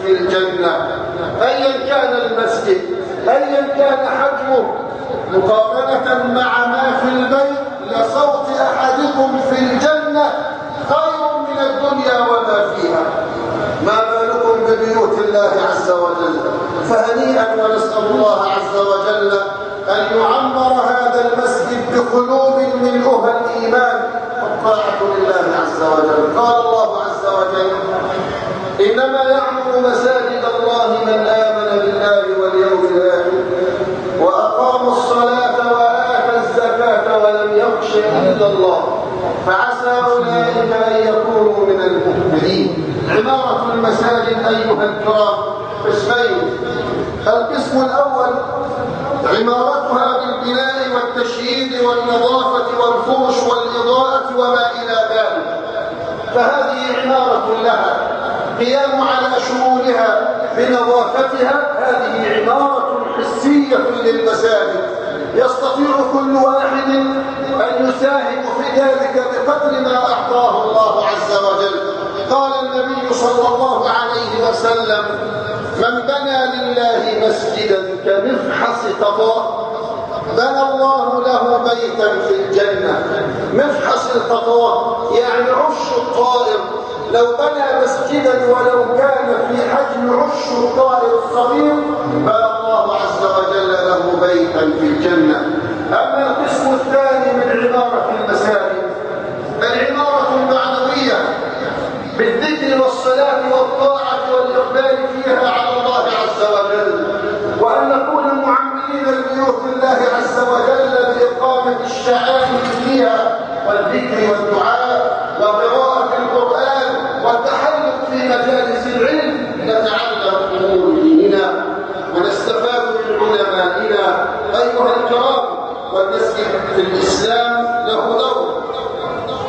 في الجنة. أيا كان المسجد، أيا كان حجمه، مقارنة مع ما في البيت لصوت أحدكم في الجنة خير من الدنيا وما فيها. ما بالكم ببيوت الله عز وجل؟ فهنيئا، ونسأل الله عز وجل أن يعمر هذا المسجد بقلوب ملؤها الإيمان والطاعة لله عز وجل. قال الله عز وجل: إنما يعمر مساجد الله من آمن بالله واليوم الآخر وأقاموا الصلاة وآتى الزكاة ولم يخش إلا الله فعسى أولئك أن يكونوا من المهتدين. عمارة المساجد أيها الكرام قسمين: القسم الأول عمارتها بالبناء والتشييد والنظافة والفرش والإضاءة وما إلى ذلك، فهذه عمارة لها، قيام على شمولها بنظافتها، هذه عمارة حسية للمساجد يستطيع كل واحد أن يساهم في ذلك بقدر ما أعطاه الله عز وجل. قال النبي صلى الله عليه وسلم: من بنى لله مسجدا كمفحص قطاء بنى الله له بيتا في الجنة. مفحص القطاء يعني عش الطائر، لو بنى مسجدا ولو كان في حجم عش الطائر الصغير بنى الله عز وجل له بيتا في الجنة. أما القسم الثاني من عمارة المساجد العمارة المعنوية بالذكر والصلاة والطاعة والإقبال فيها على الله عز وجل، وأن نكون معمرين لبيوت الله عز وجل بإقامة الشعائر فيها والذكر والدعاء وقراءة القرآن والتحلق في مجالس العلم، نتعلم أمور ديننا ونستفاد من علمائنا. أيها الكرام، والمسجد في الإسلام له دور.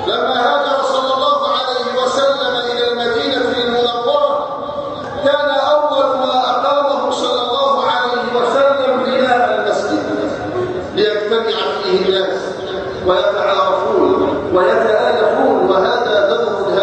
لما هاجر صلى الله عليه وسلم إلى المدينة المنورة كان أول ما أقامه صلى الله عليه وسلم بناء المسجد ليجتمع فيه الناس ويتعارفون ويتآلفون، وهذا دور